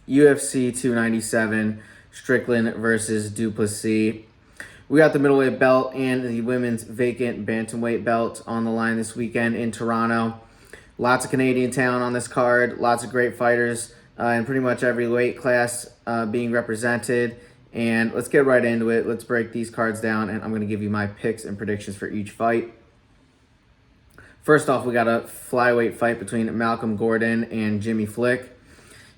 UFC 297, Strickland versus du Plessis. We got the middleweight belt and the women's vacant bantamweight belt on the line this weekend in Toronto. Lots of Canadian talent on this card, lots of great fighters in pretty much every weight class being represented. And let's get right into it. Let's break these cards down, and I'm going to give you my picks and predictions for each fight. First off, we got a flyweight fight between Malcolm Gordon and Jimmy Flick.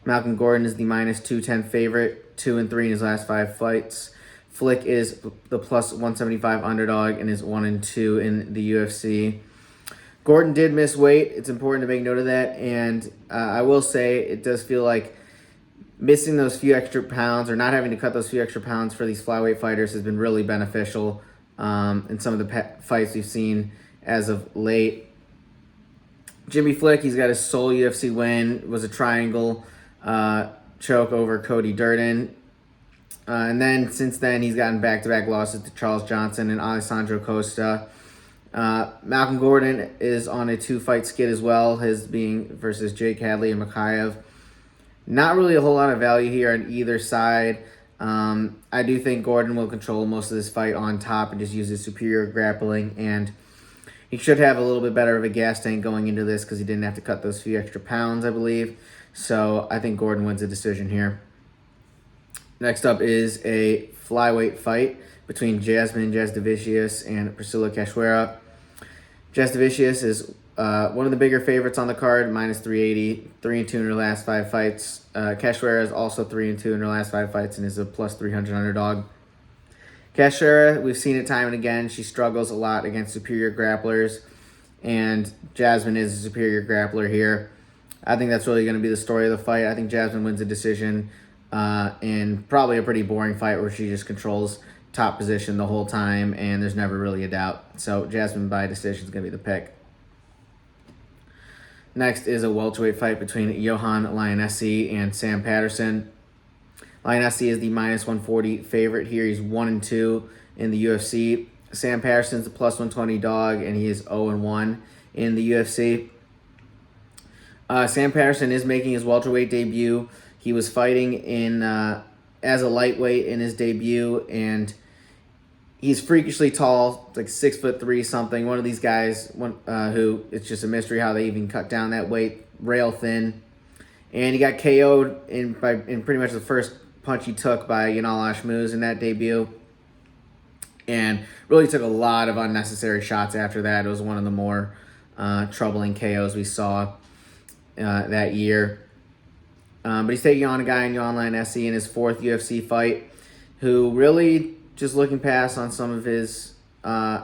Malcolm Gordon is the minus 210 favorite, 2-3 in his last 5 fights. Flick is the plus 175 underdog and is 1-2 in the UFC. Gordon did miss weight. It's important to make note of that. And I will say it does feel like missing those few extra pounds or not having to cut those few extra pounds for these flyweight fighters has been really beneficial in some of the fights we've seen as of late. Jimmy Flick, he's got his sole UFC win. It was a triangle choke over Cody Durden. And then since then, he's gotten back-to-back losses to Charles Johnson and Alessandro Costa. Malcolm Gordon is on a 2-fight skid as well, his being versus Jake Hadley and Mikhaev. Not really a whole lot of value here on either side. I do think Gordon will control most of this fight on top and just use his superior grappling, and he should have a little bit better of a gas tank going into this because he didn't have to cut those few extra pounds, I believe. So I think Gordon wins a decision here. Next up is a flyweight fight between Jasmine Jasudavicius and Priscila Cachoeira. Jasudavicius is one of the bigger favorites on the card, minus 380, 3-2 in her last 5 fights. Cachoeira is also 3-2 in her last 5 fights and is a plus 300 underdog. Cachoeira, we've seen it time and again. She struggles a lot against superior grapplers, and Jasmine is a superior grappler here. I think that's really going to be the story of the fight. I think Jasmine wins a decision in probably a pretty boring fight where she just controls top position the whole time, and there's never really a doubt. So Jasmine by decision is going to be the pick. Next is a welterweight fight between Yohan Lainesse and Sam Patterson. Lainesse is the minus 140 favorite here. He's 1-2 in the UFC. Sam Patterson's the plus 120 dog, and he is 0-1 in the UFC. Sam Patterson is making his welterweight debut. He was fighting in as a lightweight in his debut, and he's freakishly tall, like 6'3" something. One of these guys who it's just a mystery how they even cut down that weight, rail thin. And he got KO'd in pretty much the first punch he took by Yanal Ashmouz in that debut. And really took a lot of unnecessary shots after that. It was one of the more troubling KOs we saw that year. But he's taking on a guy in Yohan Lainesse in his 4th UFC fight, who really, just looking past on some of his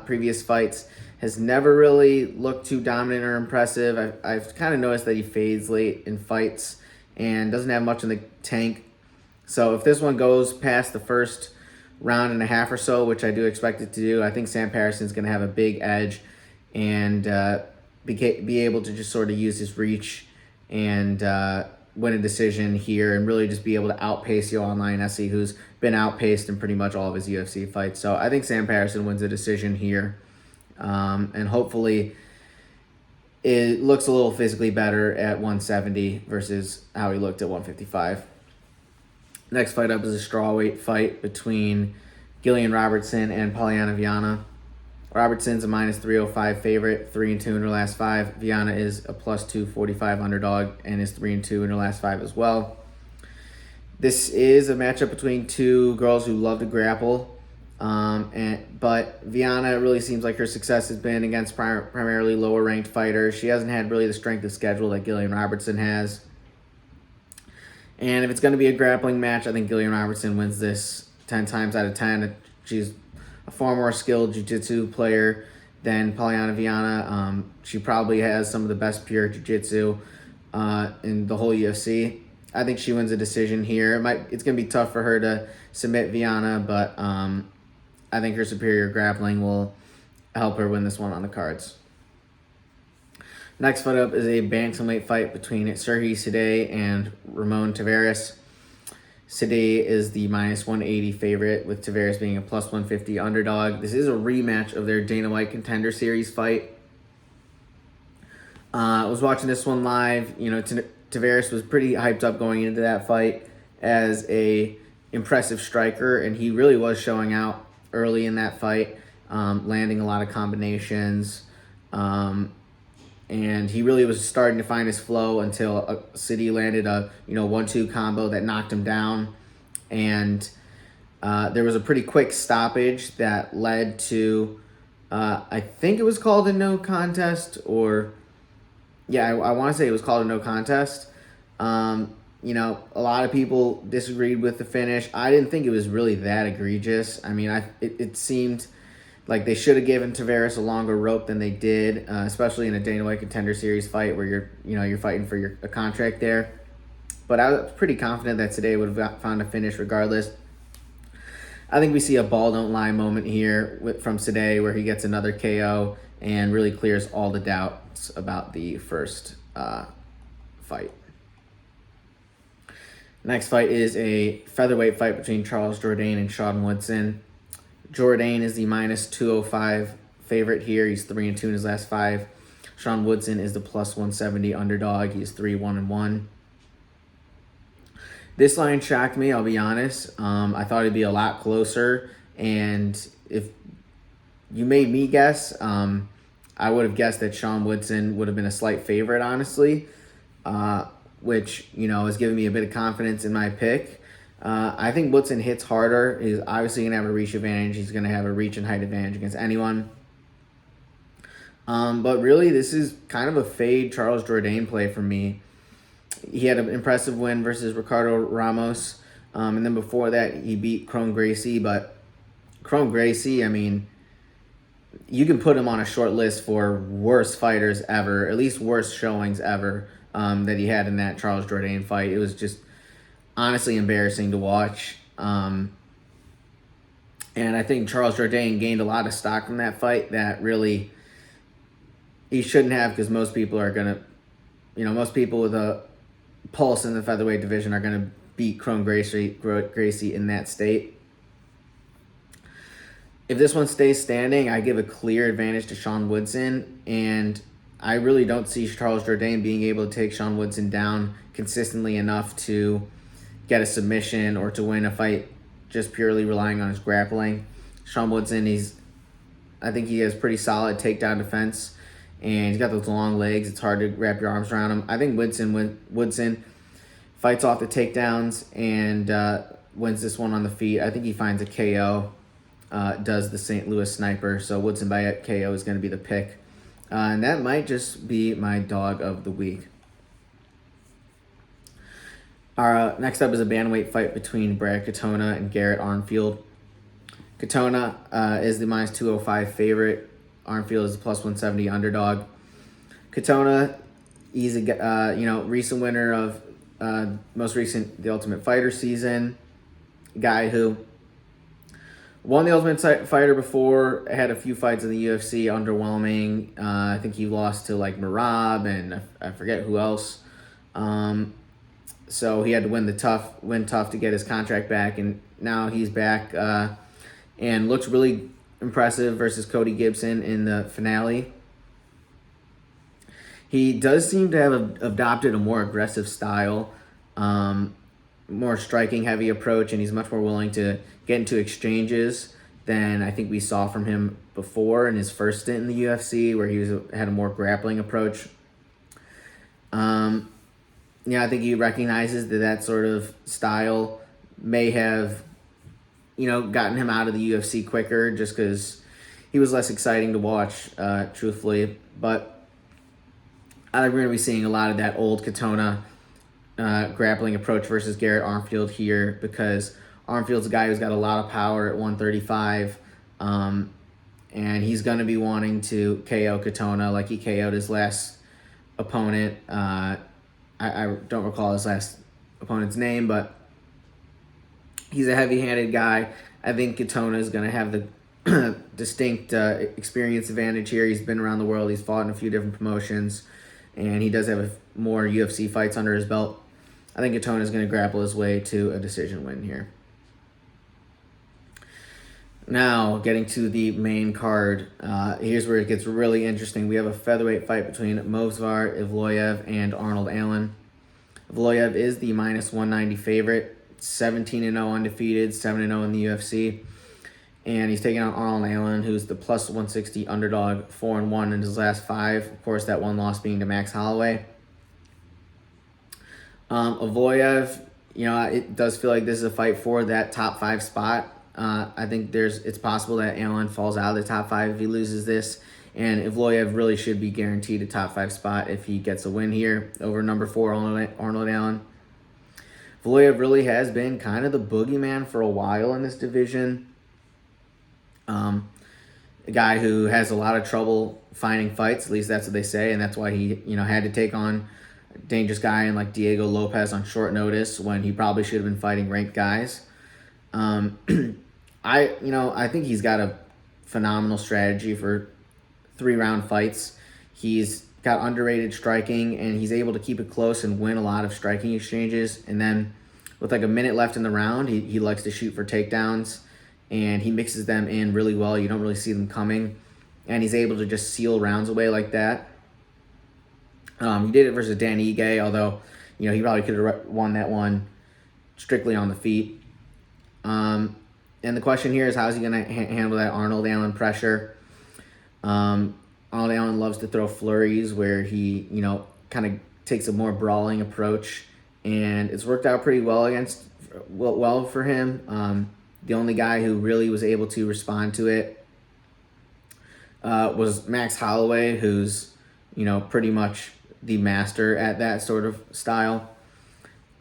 previous fights, has never really looked too dominant or impressive. I've kind of noticed that he fades late in fights and doesn't have much in the tank. So if this one goes past the first round and a half or so, which I do expect it to do, I think Sam Patterson's going to have a big edge and be able to just sort of use his reach and win a decision here and really just be able to outpace Yohan Lainesse, who's been outpaced in pretty much all of his UFC fights. So I think Sam Patterson wins a decision here. And hopefully it looks a little physically better at 170 versus how he looked at 155. Next fight up is a strawweight fight between Gillian Robertson and Polyana Viana. Robertson's a minus 305 favorite, 3-2 in her last 5. Viana is a plus 245 underdog and is 3-2 in her last 5 as well. This is a matchup between two girls who love to grapple, but Viana really seems like her success has been against primarily lower-ranked fighters. She hasn't had really the strength of schedule that Gillian Robertson has. And if it's going to be a grappling match, I think Gillian Robertson wins this 10 times out of 10. She's a far more skilled jiu-jitsu player than Polyana Viana. She probably has some of the best pure jiu-jitsu in the whole UFC. I think she wins a decision here. It's going to be tough for her to submit Viana, but I think her superior grappling will help her win this one on the cards. Next fight up is a bantamweight fight between Serhiy Sidey and Ramon Taveras. Sidey is the minus 180 favorite, with Taveras being a plus 150 underdog. This is a rematch of their Dana White Contender Series fight. I was watching this one live. Taveras was pretty hyped up going into that fight. as a impressive striker, and he really was showing out early in that fight, landing a lot of combinations, and he really was starting to find his flow until Sidey landed a 1-2 combo that knocked him down, and there was a pretty quick stoppage that led to I think it was called a no contest, or I want to say it was called a no contest. A lot of people disagreed with the finish. I didn't think it was really that egregious. I mean, it seemed like they should have given Taveras a longer rope than they did, especially in a Dana White Contender Series fight where you're fighting for a contract there. But I was pretty confident that today would have found a finish regardless. I think we see a ball don't lie moment here from Sidey where he gets another KO and really clears all the doubts about the first fight. Next fight is a featherweight fight between Charles Jourdain and Sean Woodson. Jourdain is the minus 205 favorite here. He's 3-2 in his last 5. Sean Woodson is the plus 170 underdog. He's 3-1-1. This line shocked me, I'll be honest. I thought it'd be a lot closer, and if you made me guess, I would have guessed that Sean Woodson would have been a slight favorite, honestly, which, is giving me a bit of confidence in my pick. I think Woodson hits harder. He's obviously going to have a reach advantage. He's going to have a reach and height advantage against anyone. But really, this is kind of a fade Charles Jourdain play for me. He had an impressive win versus Ricardo Ramos. And then before that, he beat Chrome Gracie. But Chrome Gracie, I mean, you can put him on a short list for worst fighters ever, at least worst showings ever, that he had in that Charles Jourdain fight. It was just honestly embarrassing to watch. And I think Charles Jourdain gained a lot of stock from that fight that really he shouldn't have, because most people are going to, most people with a pulse in the featherweight division are going to beat Chrome Gracie in that state. If this one stays standing, I give a clear advantage to Sean Woodson, and I really don't see Charles Jourdain being able to take Sean Woodson down consistently enough to get a submission or to win a fight just purely relying on his grappling. Sean Woodson, I think he has pretty solid takedown defense, and he's got those long legs. It's hard to wrap your arms around him. I think Woodson fights off the takedowns and wins this one on the feet. I think he finds a KO, does the St. Louis Sniper. So Woodson by KO is going to be the pick. And that might just be my dog of the week. Our next up is a bantamweight fight between Brad Katona and Garrett Armfield. Katona is the minus 205 favorite. Armfield is the plus 170 underdog. Katona, he's a recent winner of most recent The Ultimate Fighter season. Guy who won the Ultimate Fighter before, had a few fights in the UFC, underwhelming. I think he lost to Merab and I forget who else. So he had to win tough to get his contract back, and now he's back and looks really impressive versus Cody Gibson in the finale. He does seem to have adopted a more aggressive style, more striking heavy approach, and he's much more willing to get into exchanges than I think we saw from him before in his first stint in the UFC, where he had a more grappling approach. I think he recognizes that sort of style may have, gotten him out of the UFC quicker just because he was less exciting to watch, truthfully. But I think we're going to be seeing a lot of that old Katona grappling approach versus Garrett Armfield here, because Armfield's a guy who's got a lot of power at 135, and he's going to be wanting to KO Katona like he KO'd his last opponent. I don't recall his last opponent's name, but he's a heavy-handed guy. I think Katona is going to have the distinct experience advantage here. He's been around the world. He's fought in a few different promotions, and he does have more UFC fights under his belt. I think Katona is going to grapple his way to a decision win here. Now, getting to the main card, here's where it gets really interesting. We have a featherweight fight between Movsar, Evloev, and Arnold Allen. Evloev is the minus 190 favorite. 17-0 undefeated, 7-0 in the UFC. And he's taking on Arnold Allen, who's the plus 160 underdog, 4-1 in his last 5. Of course, that one loss being to Max Holloway. Evloev, it does feel like this is a fight for that top 5 spot. I think it's possible that Allen falls out of the top 5 if he loses this. And Evloev really should be guaranteed a top 5 spot if he gets a win here over number 4, Arnold Allen. Evloev really has been kind of the boogeyman for a while in this division. A guy who has a lot of trouble finding fights, at least that's what they say, and that's why he, had to take on a dangerous guy like Diego Lopez on short notice when he probably should have been fighting ranked guys. I think he's got a phenomenal strategy for 3-round fights. He's got underrated striking, and he's able to keep it close and win a lot of striking exchanges. And then with like a minute left in the round, he likes to shoot for takedowns, and he mixes them in really well. You don't really see them coming, and he's able to just seal rounds away like that. He did it versus Dan Ige, although he probably could have won that one strictly on the feet. And the question here is, how is he going to handle that Arnold Allen pressure? Arnold Allen loves to throw flurries where he, kind of takes a more brawling approach, and it's worked out pretty well for him. The only guy who really was able to respond to it was Max Holloway, who's, pretty much the master at that sort of style.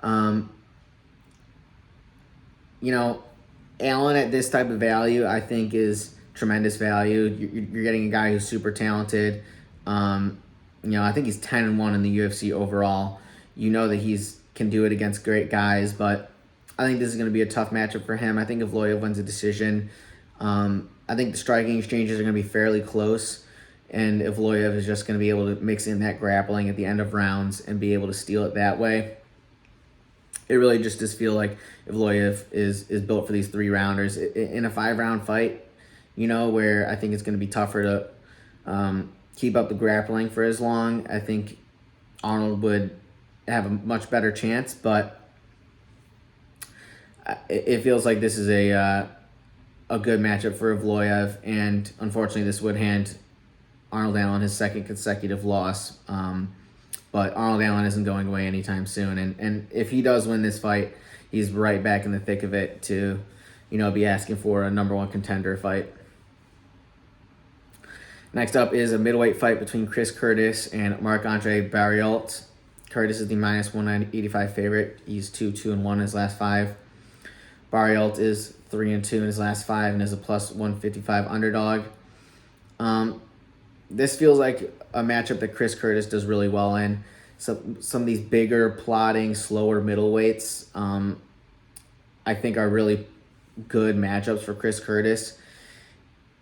Allen at this type of value, I think, is tremendous value. You're getting a guy who's super talented. I think he's 10-1 in the UFC overall. That he's can do it against great guys, but I think this is going to be a tough matchup for him. I think Evloev wins a decision. I think the striking exchanges are going to be fairly close, and Evloev is just going to be able to mix in that grappling at the end of rounds and be able to steal it that way. It really just does feel like Evloev is built for these 3-rounders. In a 5-round fight, where I think it's going to be tougher to keep up the grappling for as long, I think Arnold would have a much better chance, but it feels like this is a good matchup for Evloev, and unfortunately this would hand Arnold Allen his 2nd consecutive loss. But Arnold Allen isn't going away anytime soon, and if he does win this fight, he's right back in the thick of it to, be asking for a number 1 contender fight. Next up is a middleweight fight between Chris Curtis and Marc-Andre Barriault. Curtis is the minus 185 favorite. He's 2-1 in his last 5. Barriault is 3-2 in his last 5 and is a plus 155 underdog. This feels like a matchup that Chris Curtis does really well in. Some of these bigger, plodding, slower middleweights, I think are really good matchups for Chris Curtis.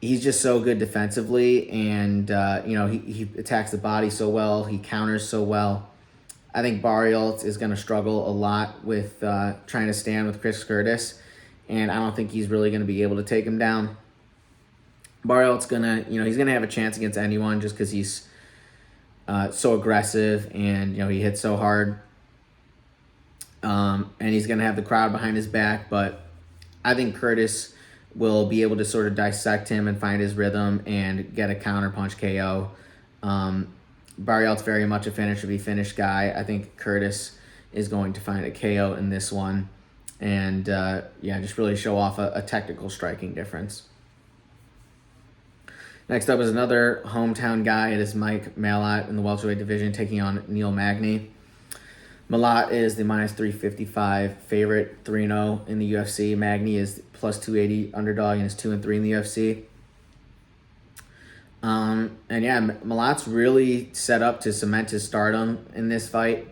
He's just so good defensively, and he attacks the body so well. He counters so well. I think Barriault is going to struggle a lot with trying to stand with Chris Curtis, and I don't think he's really going to be able to take him down. Barriault's going to, he's going to have a chance against anyone just because he's so aggressive and, he hits so hard. And he's going to have the crowd behind his back, but I think Curtis will be able to sort of dissect him and find his rhythm and get a counterpunch KO. Barriault's very much a finish-to-be finished guy. I think Curtis is going to find a KO in this one and, just really show off a technical striking difference. Next up is another hometown guy. It is Mike Malott in the welterweight division taking on Neil Magny. Malott is the minus 355 favorite, 3-0 in the UFC. Magny is plus 280 underdog and is 2-3 in the UFC. Malott's really set up to cement his stardom in this fight.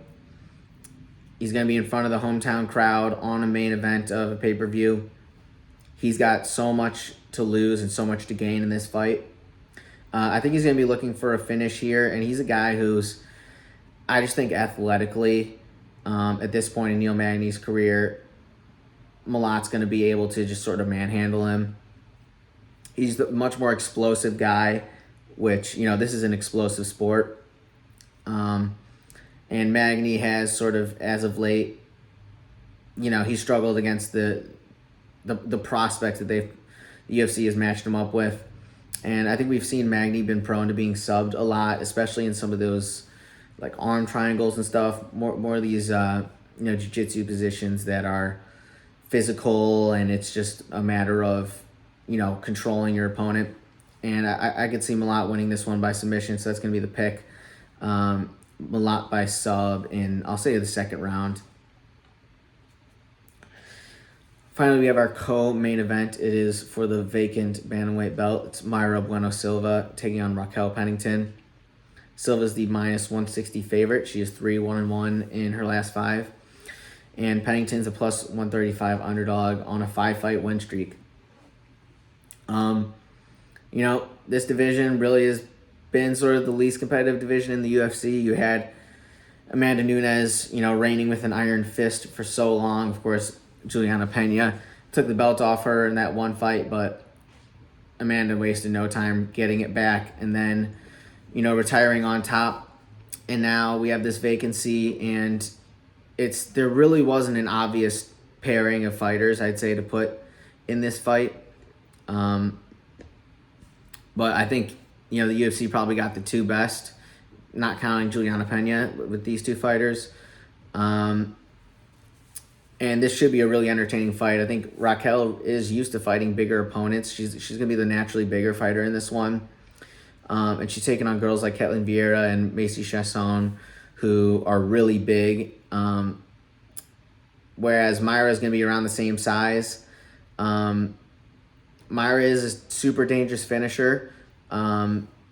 He's going to be in front of the hometown crowd on a main event of a pay-per-view. He's got so much to lose and so much to gain in this fight. I think he's going to be looking for a finish here, and he's a guy who's, I just think athletically, at this point in Neil Magny's career, Malott's going to be able to just sort of manhandle him. He's the much more explosive guy, which, this is an explosive sport. And Magny has sort of, as of late, he struggled against the prospects that the UFC has matched him up with. And I think we've seen Magny been prone to being subbed a lot, especially in some of those like arm triangles and stuff. More of these jiu-jitsu positions that are physical, and it's just a matter of controlling your opponent. And I could see Malott winning this one by submission, so that's going to be the pick. Malott by sub in, I'll say, the second round. Finally, we have our co-main event. It is for the vacant bantamweight belt. It's Mayra Bueno Silva taking on Raquel Pennington. Silva's the -160 favorite. She is 3-1-1 in her last 5. And Pennington's a +135 underdog on a 5-fight win streak. This division really has been sort of the least competitive division in the UFC. You had Amanda Nunes, reigning with an iron fist for so long. Of course, Juliana Pena took the belt off her in that one fight, but Amanda wasted no time getting it back and then, retiring on top. And now we have this vacancy, and there really wasn't an obvious pairing of fighters, I'd say, to put in this fight. But I think, the UFC probably got the two best, not counting Juliana Pena with these two fighters. And this should be a really entertaining fight. I think Raquel is used to fighting bigger opponents. She's going to be the naturally bigger fighter in this one. And she's taking on girls like Ketlen Vieira and Macy Chasson, who are really big. Whereas Mayra is going to be around the same size. Mayra is a super dangerous finisher.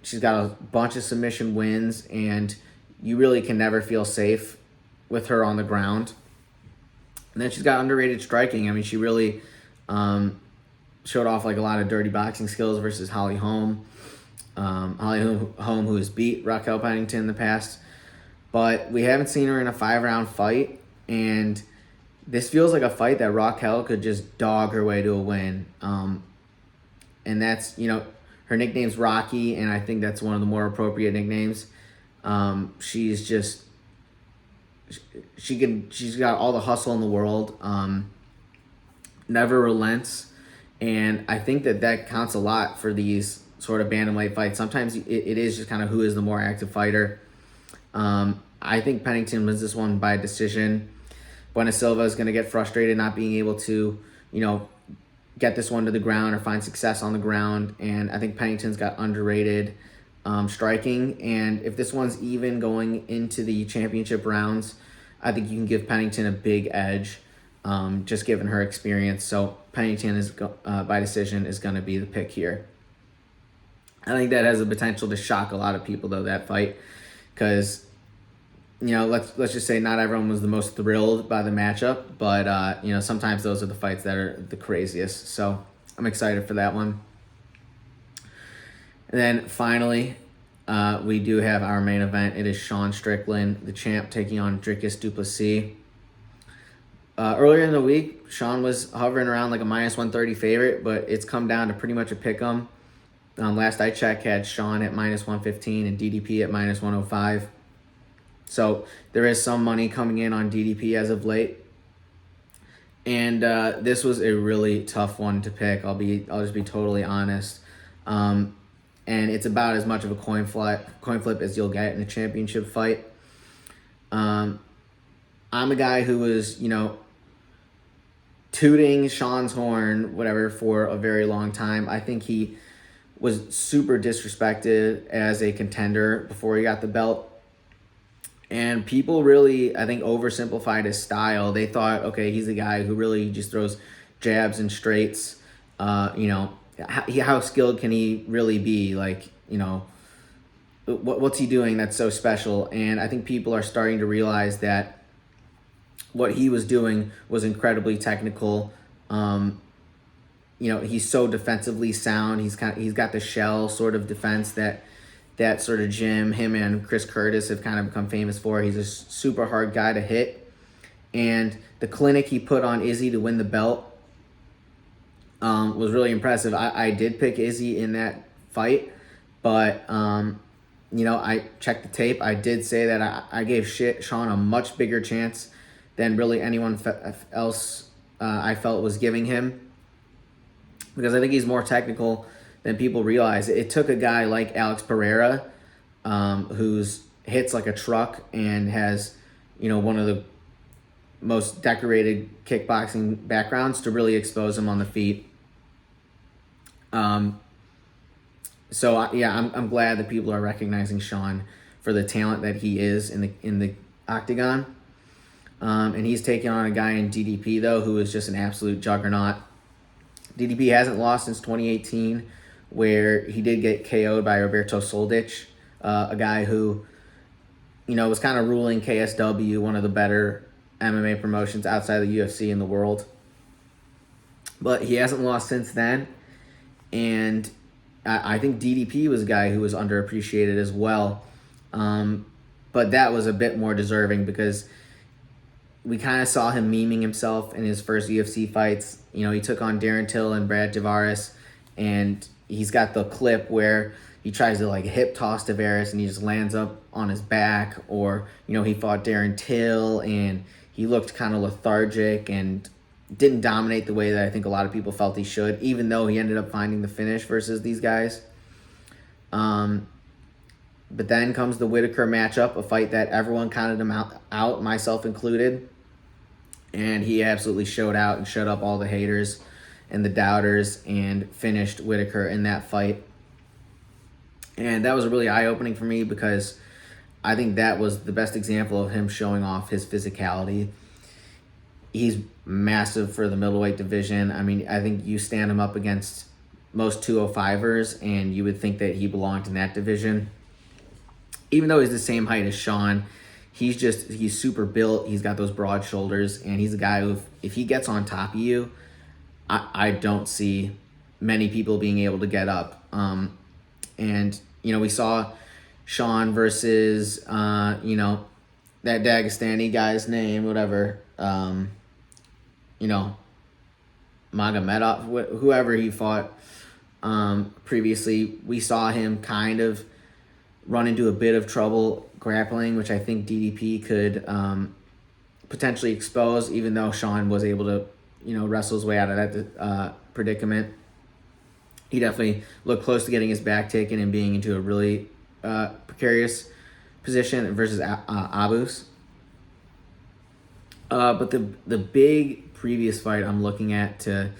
She's got a bunch of submission wins, and you really can never feel safe with her on the ground. And then she's got underrated striking. I mean, she really showed off like a lot of dirty boxing skills versus Holly Holm. Holly Holm, who has beat Raquel Pennington in the past. But we haven't seen her in a 5-round fight. And this feels like a fight that Raquel could just dog her way to a win. And that's, her nickname's Rocky, and I think that's one of the more appropriate nicknames. She's just... She's got all the hustle in the world, never relents, and I think that counts a lot for these sort of bantamweight fights. Sometimes it is just kind of who is the more active fighter. I think Pennington wins this one by decision. Bueno Silva is going to get frustrated not being able to, get this one to the ground or find success on the ground, and I think Pennington's got underrated striking, and if this one's even going into the championship rounds, I think you can give Pennington a big edge, just given her experience. So Pennington is by decision is going to be the pick here. I think that has the potential to shock a lot of people, though, that fight, because let's just say not everyone was the most thrilled by the matchup, but sometimes those are the fights that are the craziest. So I'm excited for that one. And then finally, we do have our main event. It is Sean Strickland, the champ, taking on Dricus du Plessis. Earlier in the week, Sean was hovering around like a -130 favorite, but it's come down to pretty much a pick'em. Last I checked, had Sean at -115 and DDP at -105. So there is some money coming in on DDP as of late. And this was a really tough one to pick. I'll just be totally honest. And it's about as much of a coin flip as you'll get in a championship fight. I'm a guy who was, tooting Sean's horn, whatever, for a very long time. I think he was super disrespected as a contender before he got the belt. And people really, I think, oversimplified his style. They thought, okay, he's the guy who really just throws jabs and straights, how skilled can he really be? Like, what's he doing that's so special? And I think people are starting to realize that what he was doing was incredibly technical. He's so defensively sound. He's got the shell sort of defense that sort of gym him and Chris Curtis have kind of become famous for. He's a super hard guy to hit. And the clinic he put on Izzy to win the belt was really impressive. I did pick Izzy in that fight, but I checked the tape. I did say that I gave Sean a much bigger chance than really anyone else I felt was giving him, because I think he's more technical than people realize. It took a guy like Alex Pereira, who's hits like a truck and has, one of the most decorated kickboxing backgrounds, to really expose him on the feet. I'm glad that people are recognizing Sean for the talent that he is in the octagon. And he's taking on a guy in DDP, though, who is just an absolute juggernaut. DDP hasn't lost since 2018, where he did get KO'd by Roberto Soldic, a guy who, was kind of ruling KSW, one of the better MMA promotions outside the UFC in the world. But he hasn't lost since then. And I think DDP was a guy who was underappreciated as well. But that was a bit more deserving, because we kind of saw him memeing himself in his first UFC fights. He took on Darren Till and Brad Taveras, and he's got the clip where he tries to hip toss Taveras and he just lands up on his back. Or, he fought Darren Till and he looked kind of lethargic and didn't dominate the way that I think a lot of people felt he should, even though he ended up finding the finish versus these guys. But then comes the Whitaker matchup, a fight that everyone counted him out, myself included. And he absolutely showed out and shut up all the haters and the doubters and finished Whitaker in that fight. And that was really eye-opening for me, because I think that was the best example of him showing off his physicality. He's massive for the middleweight division. I mean, I think you stand him up against most 205ers, and you would think that he belonged in that division. Even though he's the same height as Sean, he's super built. He's got those broad shoulders, and he's a guy who, if he gets on top of you, I don't see many people being able to get up. And we saw Sean versus that Dagestani guy's name, whatever, Magomedov, whoever he fought previously. We saw him kind of run into a bit of trouble grappling, which I think DDP could potentially expose, even though Sean was able to, wrestle his way out of that predicament. He definitely looked close to getting his back taken and being into a really precarious position versus Abus. But the big previous fight I'm looking at to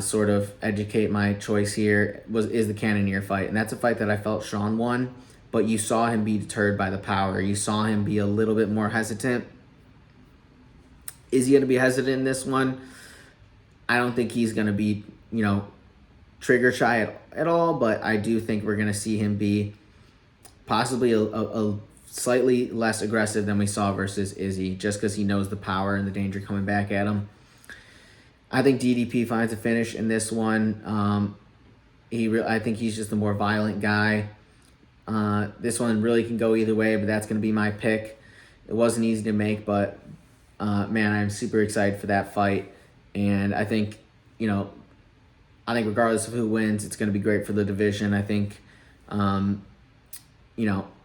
sort of educate my choice here is the Cannonier fight. And that's a fight that I felt Sean won, but you saw him be deterred by the power. You saw him be a little bit more hesitant. Is he going to be hesitant in this one? I don't think he's going to be, trigger shy at all, but I do think we're going to see him be possibly a slightly less aggressive than we saw versus Izzy, just because he knows the power and the danger coming back at him. I think DDP finds a finish in this one. I think he's just a more violent guy. This one really can go either way, but that's going to be my pick. It wasn't easy to make, but man, I'm super excited for that fight. And I think, regardless of who wins, it's going to be great for the division. I think,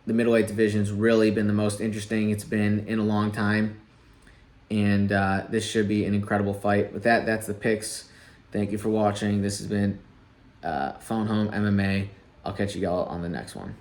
the middleweight division's really been the most interesting it's been in a long time. And this should be an incredible fight. With that, that's the picks. Thank you for watching. This has been Phone Home MMA. I'll catch you all on the next one.